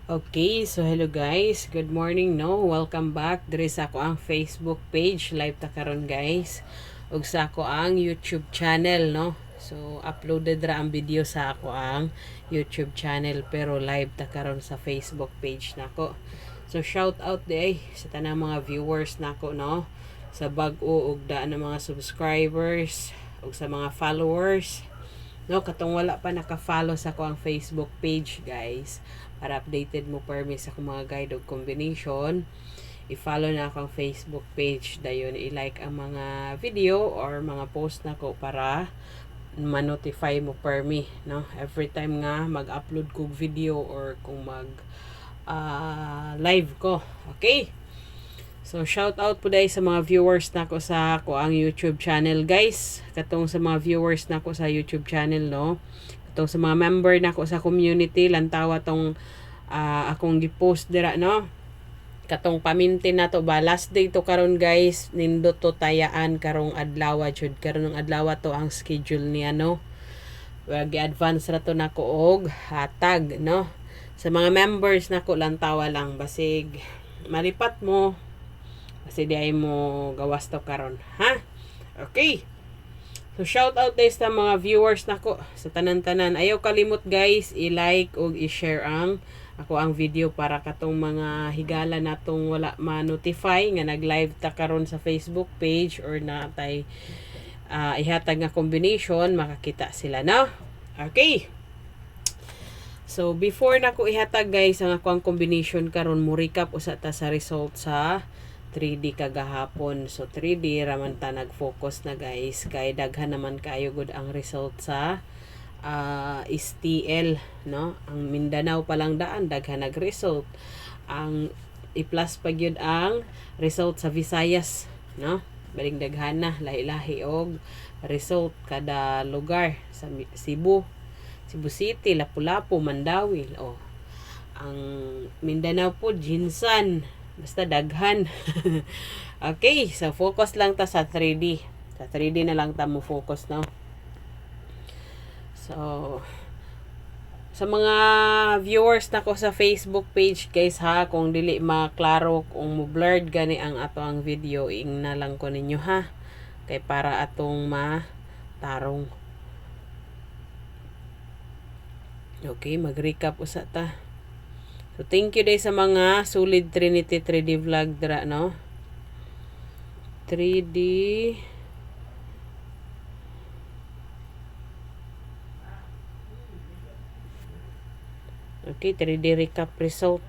Okay, so hello guys. Good morning, no. Welcome back. Diri sa ako ang Facebook page, live ta karon guys. Ug sa ako ang YouTube channel, no. So uploaded ra ang video sa ako ang YouTube channel pero live ta karon sa Facebook page nako. So shout out day sa tanang mga viewers nako, no. Sa bag-o ug daan ng mga subscribers ug sa mga followers. No, katong wala pa naka-follow sa ko ang Facebook page, guys. Para updated mo permi sa akong mga guide o combination. I-follow na ako ang Facebook page. Dayon, i-like ang mga video or mga post na ko para ma-notify mo permi, no? Every time nga mag-upload ko video or kung live ko. Okay? So, shout out po dahil sa mga viewers na ko sa ko ang YouTube channel, guys. Katong sa mga viewers na ko sa YouTube channel, no. Katong sa mga member na ko sa community, lantawa tong akong gi-post dira, no. Katong paminti na to ba, last day to karon guys, nindot to tayaan karong adlaw jud. Karon ng adlaw to ang schedule niya, no. Gi-advance ra to nako og hatag, no. Sa mga members nako lantawa lang basig maripat mo kasi di ay mo gawas to karon, ha? Okay. So shout out guys sa mga viewers nako sa tanan-tanan. Ayaw kalimot guys i-like ug i-share ang video para katong mga higala natong wala ma-notify nga nag-live ta karon sa Facebook page or natay ihatag nga combination makakita sila, no? Okay. So before nako ihatag guys ang akong combination karon mo recap usa ta sa result sa 3D kagahapon. So 3D raman ta nag-focus na guys kay daghan naman kayo gud ang result sa STL, no. Ang Mindanao pa lang daan daghan nag-result. Ang i-plus pa gyud ang result sa Visayas, no. Baling daghan na lahi-lahi og result kada lugar sa Cebu City, Lapu-Lapu, Mandawi. Oh. Ang Mindanao po Jinsan. Basta daghan. Okay, so focus lang ta sa 3D. Sa 3D na lang ta mo focus, no. So sa mga viewers nako sa Facebook page guys, ha, kung dili maklaro kung mo blurred gani ang ato ang video, ing na lang ko ninyo, ha, kay para atong matarong. Okay, mag-recap usa ta. So, thank you day sa mga Solid Trinity 3D vlog dira, no? 3D. Okay, 3D recap result.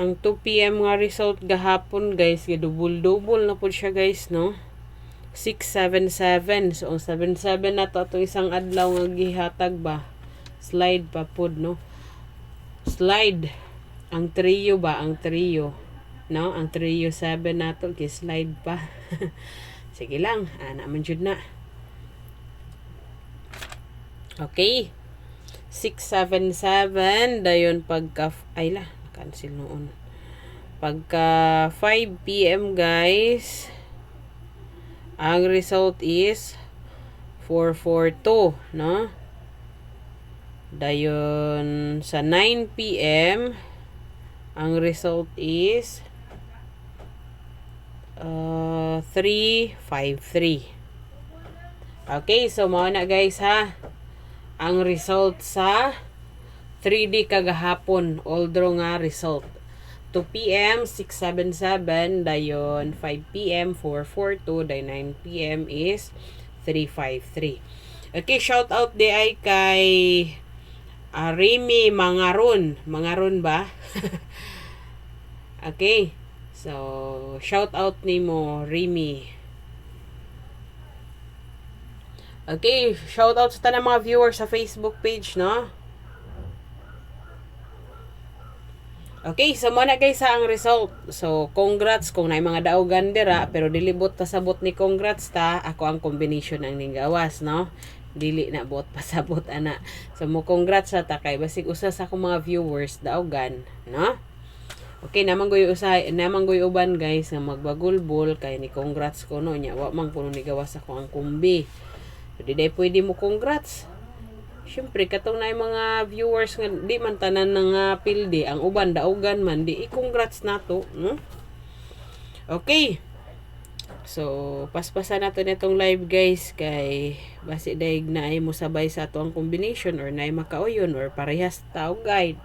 Ang 2 PM nga result gahapon, guys, double-double na po siya, guys, no? 677. So, ang 77 na to isang adlaw nga gihatag ba. Slide pa pod, no? Slide. Ang trio ba? Ang trio. No? Ang trio 7 na to. Slide pa. Sige lang. Naman jud na. Okay. 677. Dayon pagka... Ay la. Cancel noon. Pagka 5 PM, guys... Ang result is 442, no? Dayon sa 9 PM ang result is 353. Okay, so mao na guys, ha. Ang result sa 3D kagahapon, all draw nga result. 2 PM 677, dayon 5 PM 442, dayon 9 PM is 353. Okay, shout out di ay kay Remy Mangaron ba? Okay, so shout out nimo Remy. Okay, shout out sa tanang mga viewers sa Facebook page, no? Okay, so muna guys ang result. So, congrats kung na mga daogan dira, pero dilibot ta sabot ni congrats ta, ako ang combination ang ninggawas, no? Dili na bot pasabot ana. So, mo congrats sa ta kay basig usa sa akong mga viewers daogan, no? Okay, naman goy uban guys nga magbagulbol kay ni congrats ko no nya wa man kuno ni gawas ako ang kumbi. So di day pwede mo congrats. Syempre katong na mga viewers nga di man tanan nga pildi, ang uban daugan man di i-congrats nato, no? Okay. So, paspasan nato nitong live guys kay basi daig na ay mo sabay sa ato ang combination or na ay makauyon or parehas tao guide.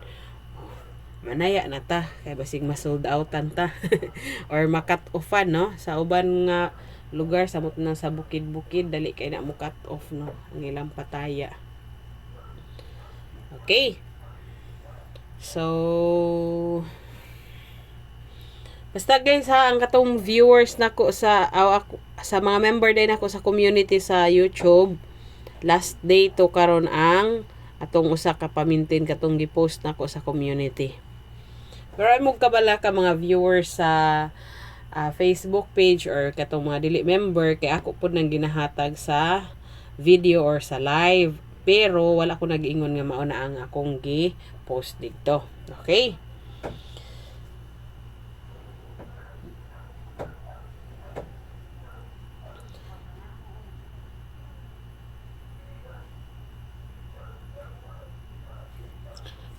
Manaya na ta kay basig ma-sold outan ta or ma-cut offan no sa uban nga lugar samot na sa bukid-bukid dali kay na mo cut off no ang ilang pataya. Okay. So basta guys ha, ang katong viewers nako sa sa mga member din ako sa community sa YouTube, last day to karon ang atong usa ka pamintin katong gi-post nako sa community. Pero ay mo kabala ka mga viewers sa Facebook page or katong mga dili member kay ako pud nang ginahatag sa video or sa live. Pero wala ko nag-ingon nga mao na ang akong gi-post dito. Okay?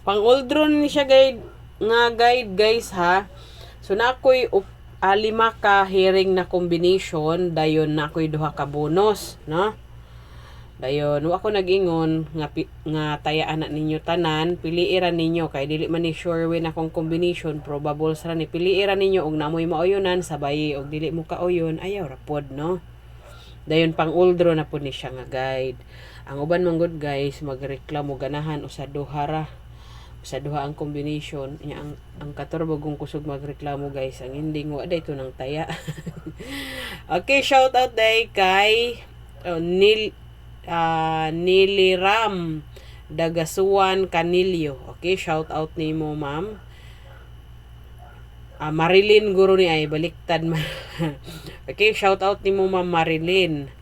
Pang-oldron ni siya guide guys ha. So na ako'y 5 ka hearing na combination dayon na ako'y 2 ka bonus, no? Dayon wa ko nag-ingon nga tayaan na ninyo tanan, piliiran ninyo kay dili man ni sure win akong combination, probable sa ni piliiran ninyo og namoy maoyonan sabay og dili mo kaoyon ayaw ra pod, no? Dayon pang-oldron na pod ni siya nga guide. Ang uban man good guys magreklamo ganahan usa duha ang combination nya ang katurbo kung kusog magreklamo guys ang ending wa day to nang taya. Okay, shout out day kay Niliram Dagasuan Canilio. Okay, shout out nimo ma'am. Marilyn guro ni ay baliktad man. Okay, shout out nimo ma'am Marilyn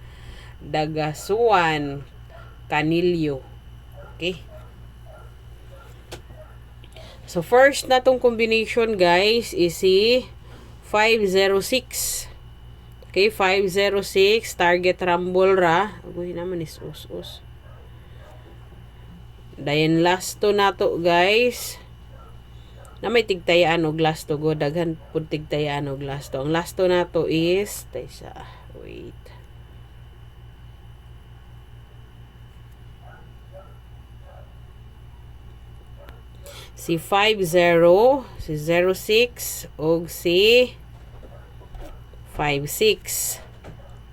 Dagasuan Canilio. Okay. So, first na tong combination, guys, is si 506. Okay, 506. Target rumble ra. Agoy naman is us. Dayon last to na to, guys. Na may tigtayaan og last to. Go, daghan po tigtayaan og last to. Ang last to na to is, wait. Si 50, si 06, og si 56.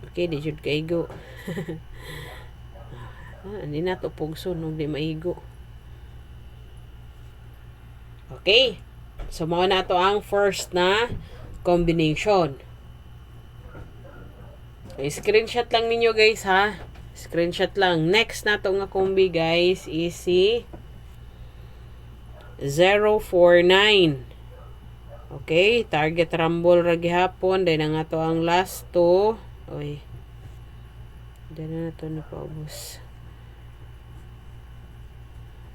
Okay, di jud kaigo. Hindi na to pugso nung di maigo. Okay. So, mao na to ang first na combination. Okay, screenshot lang ninyo guys ha. Screenshot lang. Next na to nga combi guys is si 049. Okay, target rumble ra gihapon dahil nga to ang last to. Oy. Dala na to na paubos.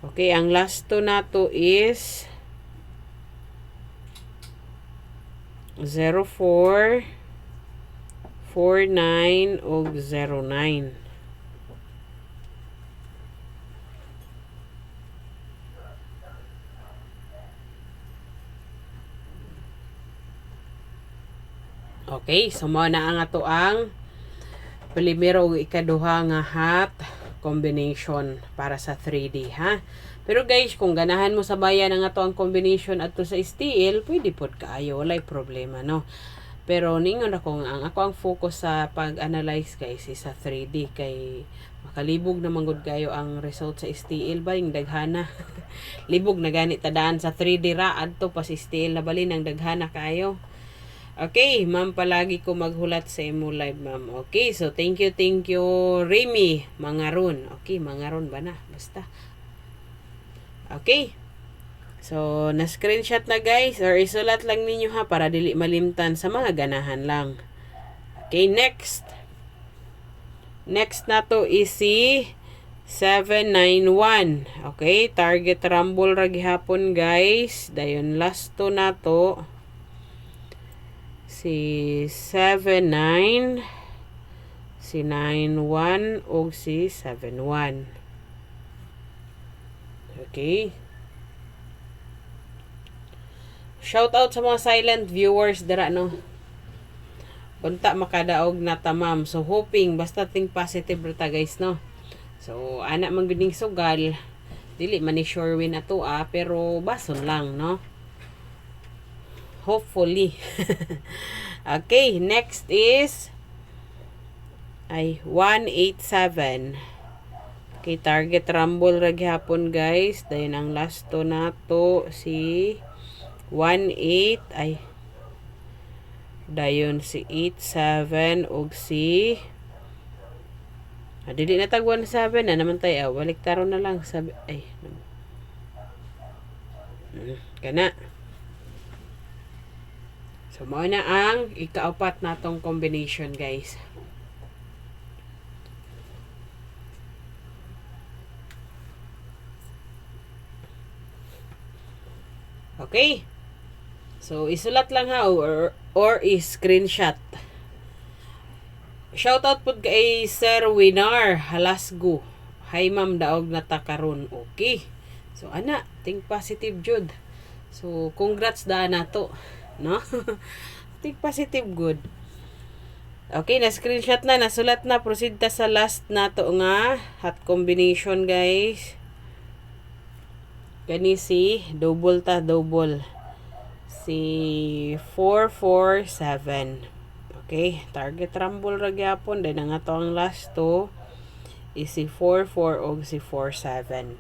Okay, ang last to na to is 04 49 og 09. Okay, so mao na ang ato ang primero ug ikaduha nga hot combination para sa 3D ha. Pero guys, kung ganahan mo sabayan ang ato ang combination adto sa STL, pwede pod kaayo, walay problema no. Pero ningon ako ang ako ang focus sa pag-analyze guys is sa 3D kay makalibog na manggod kayo ang result sa STL ba yung daghana. Libog na gani tadaan sa 3D ra adto pa sa STL na bali nang daghana kayo. Okay, ma'am, palagi ko maghulat sa imo live, ma'am. Okay, so thank you, Remy Mangaron. Okay, Mangaron ba na? Basta. Okay. So, na-screenshot na guys, or isulat lang ninyo ha, para dili malimtan sa mga ganahan lang. Okay, next. Next na to is si 791. Okay, target rumble ra gihapon guys. Dayon last to na to si 79, si 91 ug si 71. Okay. Shout out sa mga silent viewers dira no. Unta makadaog na tamam. So hoping basta think positive ra ta guys no. So ana man gyud sugal. Dili man ni sure win ato pero bason lang no. Hopefully. Okay, next is 187. Okay, target rumble ra gihapon guys. Dayon ang last to nato si 18 dayon si 87 ug si dili na tag 17 na naman tayo. Balik taro na lang sabi kana. So mao na ang ikaapat natong combination guys. Okay. So, isulat lang ha or i-screenshot. Shoutout po kay Sir Winar Halasgo. Hi ma'am, daog na ta karon. Okay. So, ana, think positive jud. So, congrats da na to. No? Think positive good. Okay, na-screenshot na, nasulat na. Proceed ta sa last na to nga hot combination guys. Kani si double si 447. Okay, target rumble ra gyapon then nga to ang last to is si 44 og si 47.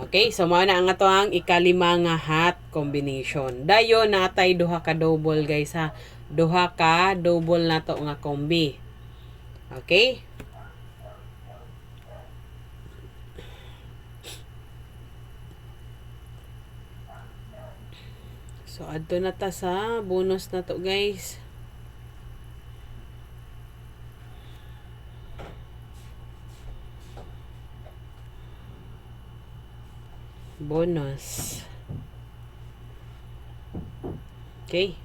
Okay, so mao na ang ato ang ikalima nga hot combination. Dayon natay duha ka double guys ha. Duha ka double na to nga kombi. Okay? So, adto na ta sa bonus na to guys. Bonus. Okay.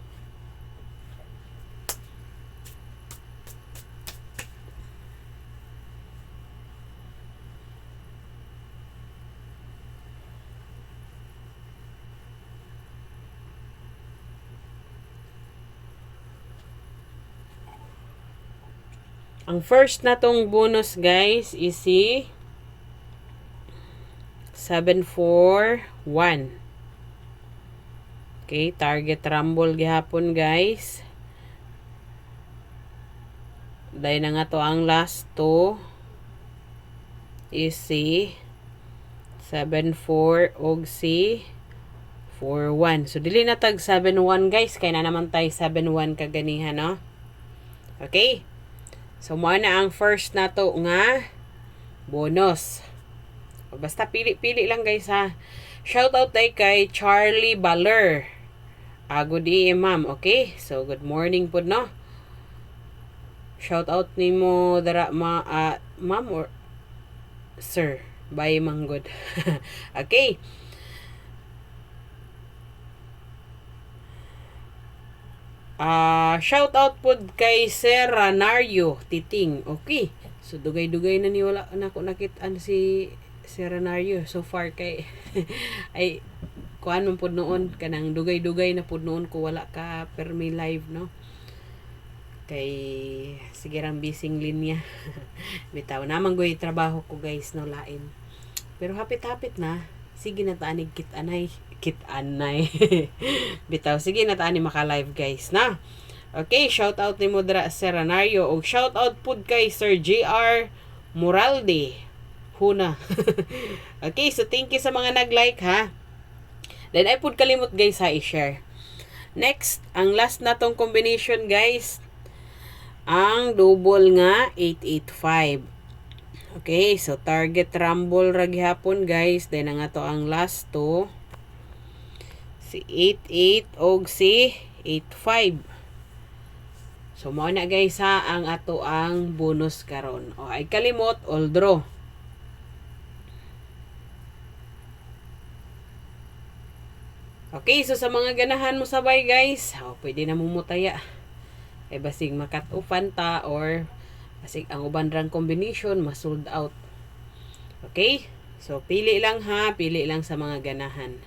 Ang first na tong bonus guys is si 741. Okay, target rumble gihapon guys. Dahil na nga to ang last to is si 74 og si 41. So dili na tag 71 guys, kay na naman tay 71 kaganihan no. Okay? So, mo na ang first na to nga bonus. Basta pili-pili lang guys ha. Shoutout tayo kay Charlie Baller. Good day ma'am. Okay? So, good morning po no. Shoutout ni mo dara ma'am or sir. Bye manggod. Okay. Shout out po kay Sir Ranario Titing. Okay. So dugay-dugay na ni wala na ko nakitaan si Sir Ranario so far kay ay kuan man pud noon kanang dugay-dugay na pud noon ko wala ka permi live no. Kay sige rang bising linya. Bitaw naman goy trabaho ko guys no lain. Pero hapit-hapit na. Sige na taanig kit-anay. Bitaw, sige na taani maka-live guys na. Okay, shout out ni Modra Seranario o shout out pud kay Sir JR Moralde. Huna. Okay, so thank you sa mga nag-like ha. Then ay pud kalimot guys ha i-share. Next, ang last na tong combination guys. Ang double nga 885. Okay, so target rumble ra gihapon guys. Then nga to ang last to si 88 og si 85. So mao na guys ha ang ato ang bonus karon. O ay kalimot all draw. Okay, so sa mga ganahan mo sabay guys, pwede na mumutaya. Ay basig makat-ufan ta or basig ang uban rang combination ma-sold out. Okay? So pili lang ha, pili lang sa mga ganahan.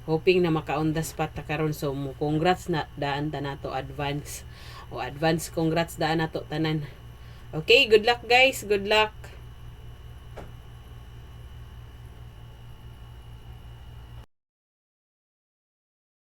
Hoping na maka-on the spot ta karon. So congrats na daan ta nato advance. O advance congrats daan nato tanan. Okay, good luck guys, good luck.